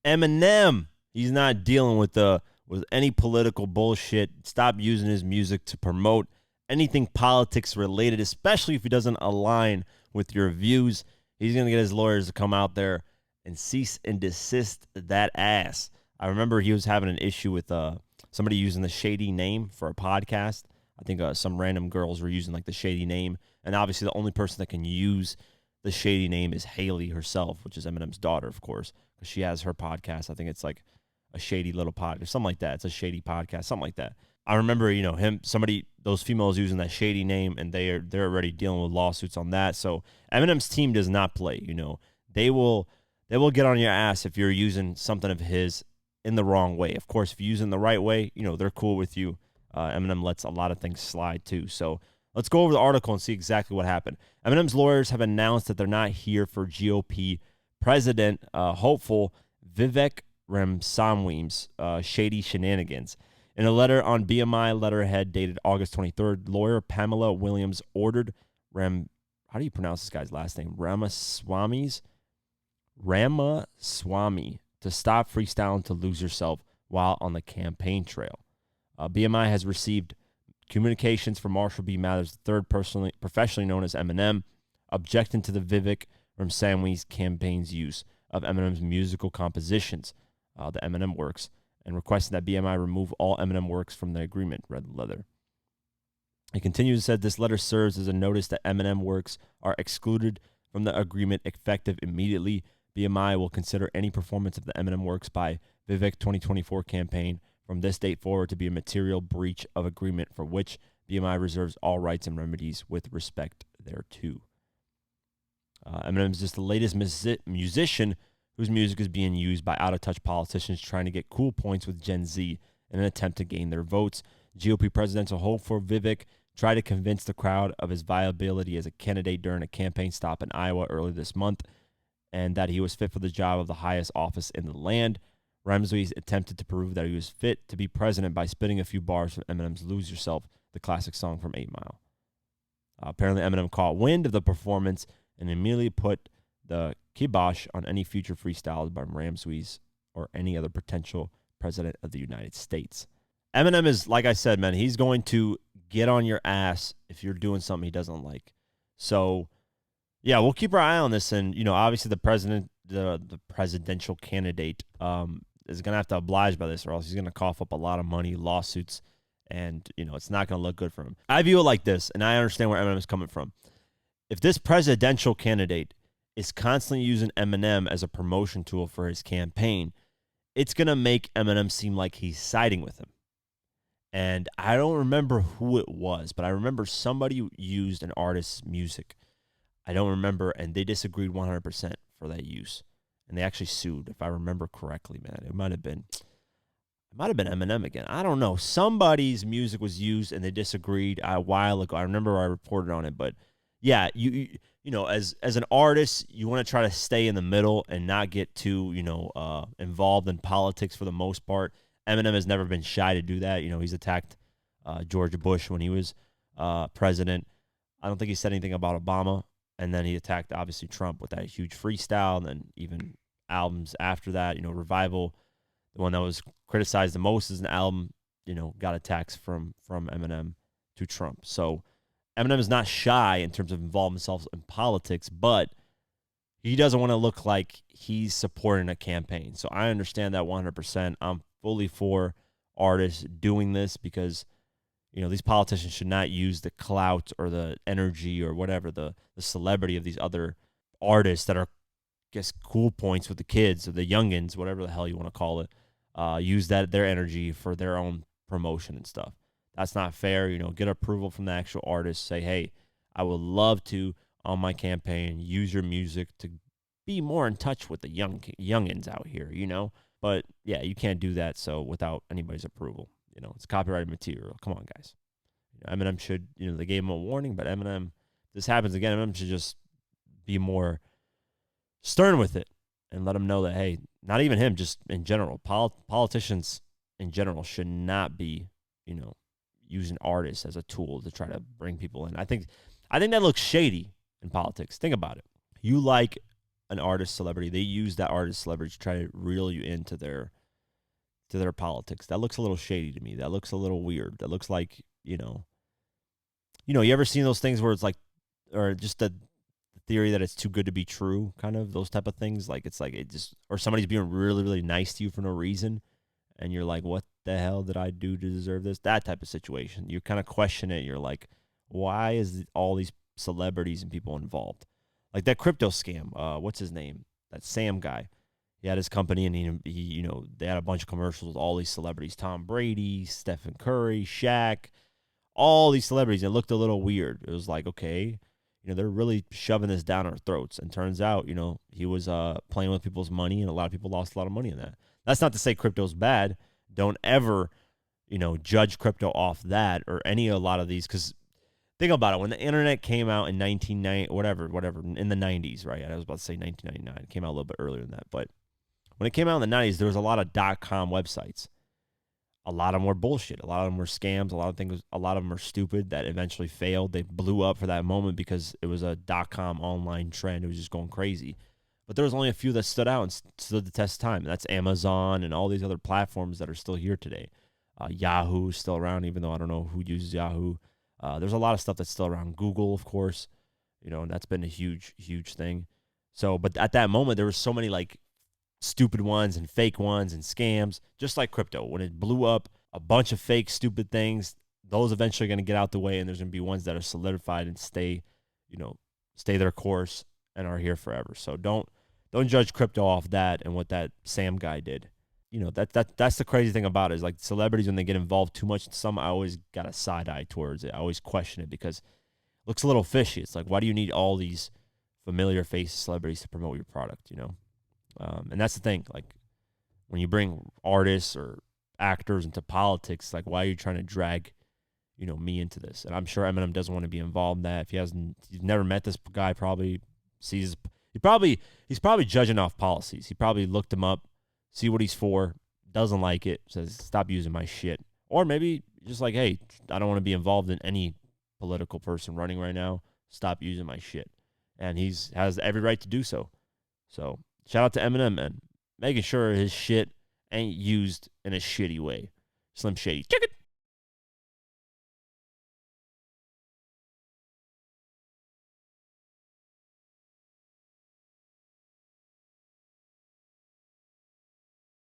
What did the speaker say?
Eminem, he's not dealing with any political bullshit. Stop using his music to promote anything politics related, especially if he doesn't align with your views. He's going to get his lawyers to come out there and cease and desist that ass. I remember he was having an issue with somebody using the shady name for a podcast. I think some random girls were using like the shady name. And obviously the only person that can use the shady name is Haley herself, which is Eminem's daughter, of course, because she has her podcast. I think it's like a shady little pod or something like that. It's a shady podcast, something like that. I remember, those females using that shady name, and they're already dealing with lawsuits on that. So Eminem's team does not play. They will get on your ass if you're using something of his in the wrong way. Of course, if you're using the right way, they're cool with you. Eminem lets a lot of things slide too. So let's go over the article and see exactly what happened. Eminem's lawyers have announced that they're not here for GOP president hopeful Vivek Ramaswamy's shady shenanigans. In a letter on BMI letterhead dated August 23rd, lawyer Pamela Williams ordered how do you pronounce this guy's last name? Ramaswamy to stop freestyling to lose yourself while on the campaign trail. BMI has received communications from Marshall B. Mathers III, professionally known as Eminem, objecting to the Vivek Ramaswamy's campaign's use of Eminem's musical compositions, the Eminem works, and requesting that BMI remove all Eminem works from the agreement, read the letter. It continues and said this letter serves as a notice that Eminem works are excluded from the agreement effective immediately. BMI will consider any performance of the Eminem works by Vivek 2024 campaign from this date forward to be a material breach of agreement for which BMI reserves all rights and remedies with respect thereto. Eminem is just the latest musician whose music is being used by out-of-touch politicians trying to get cool points with Gen Z in an attempt to gain their votes. GOP presidential hopeful Vivek tried to convince the crowd of his viability as a candidate during a campaign stop in Iowa earlier this month and that he was fit for the job of the highest office in the land. Ramsey attempted to prove that he was fit to be president by spitting a few bars from Eminem's Lose Yourself, the classic song from 8 Mile. Apparently, Eminem caught wind of the performance and immediately put the kibosh on any future freestyles by Ramsey or any other potential president of the United States. Eminem is, like I said, man, he's going to get on your ass if you're doing something he doesn't like. So, yeah, we'll keep our eye on this. And, obviously the presidential candidate is going to have to oblige by this or else he's going to cough up a lot of money, lawsuits, and, it's not going to look good for him. I view it like this, and I understand where Eminem is coming from. If this presidential candidate is constantly using Eminem as a promotion tool for his campaign, it's going to make Eminem seem like he's siding with him. And I don't remember who it was, but I remember somebody used an artist's music. I don't remember, and they disagreed 100% for that use. And they actually sued, if I remember correctly, man. It might have been Eminem again. I don't know. Somebody's music was used, and they disagreed a while ago. I remember I reported on it, but yeah, as an artist, you want to try to stay in the middle and not get too, involved in politics for the most part. Eminem has never been shy to do that. He's attacked George Bush when he was president. I don't think he said anything about Obama. And then he attacked, obviously, Trump with that huge freestyle. And then even albums after that, Revival, the one that was criticized the most as an album, got attacks from Eminem to Trump. So Eminem is not shy in terms of involving himself in politics, but he doesn't want to look like he's supporting a campaign. So I understand that 100%. I'm fully for artists doing this because, these politicians should not use the clout or the energy or whatever, the celebrity of these other artists that are, I guess, cool points with the kids or the youngins, whatever the hell you want to call it, use their energy for their own promotion and stuff. That's not fair. Get approval from the actual artist. Say, hey, I would love to, on my campaign, use your music to be more in touch with the youngins out here, But, yeah, you can't do that so without anybody's approval. It's copyrighted material. Come on, guys. Eminem should, they gave him a warning, but Eminem, if this happens again, Eminem should just be more stern with it and let him know that, hey, not even him, just in general, politicians in general should not be, using artists as a tool to try to bring people in. I think that looks shady in politics. Think about it. You like an artist celebrity, they use that artist celebrity to try to reel you into their politics. That looks a little shady to me. That looks a little weird. That looks like, you ever seen those things where it's like, or just the theory that it's too good to be true, kind of those type of things. Like it's like it just, or somebody's being really, really nice to you for no reason, and you're like, what the hell did I do to deserve this? That type of situation. You kind of question it. You're like, why is all these celebrities and people involved? Like that crypto scam. What's his name? That Sam guy. He had his company, and they had a bunch of commercials with all these celebrities: Tom Brady, Stephen Curry, Shaq, all these celebrities. And it looked a little weird. It was like, okay, they're really shoving this down our throats. And turns out, he was playing with people's money, and a lot of people lost a lot of money in that. That's not to say crypto's bad. Don't ever, judge crypto off that or a lot of these, because think about it. When the internet came out in 1990, whatever, in the 90s, right? I was about to say 1999. It came out a little bit earlier than that. But when it came out in the 90s, there was a lot of .com websites. A lot of them were bullshit. A lot of them were scams. A lot of them are stupid that eventually failed. They blew up for that moment because it was a .com online trend. It was just going crazy. But there was only a few that stood out and stood the test of time. That's Amazon and all these other platforms that are still here today. Yahoo is still around, even though I don't know who uses Yahoo. There's a lot of stuff that's still around. Google, of course, and that's been a huge, huge thing. So, but at that moment, there were so many like stupid ones and fake ones and scams, just like crypto. When it blew up, a bunch of fake, stupid things, those eventually are going to get out the way, and there's going to be ones that are solidified and stay their course and are here forever. So don't judge crypto off that and what that Sam guy did. That's the crazy thing about it, is like celebrities, when they get involved too much in some, I always got a side eye towards it. I always question it because it looks a little fishy. It's like, why do you need all these familiar face celebrities to promote your product, and that's the thing. Like when you bring artists or actors into politics, like why are you trying to drag, me into this? And I'm sure Eminem doesn't want to be involved in that. If he's never met this guy, he's probably judging off policies. He probably looked him up, see what he's for, doesn't like it, says, stop using my shit. Or maybe just like, hey, I don't want to be involved in any political person running right now. Stop using my shit. And has every right to do so. So shout out to Eminem, man. Making sure his shit ain't used in a shitty way. Slim Shady. Check it.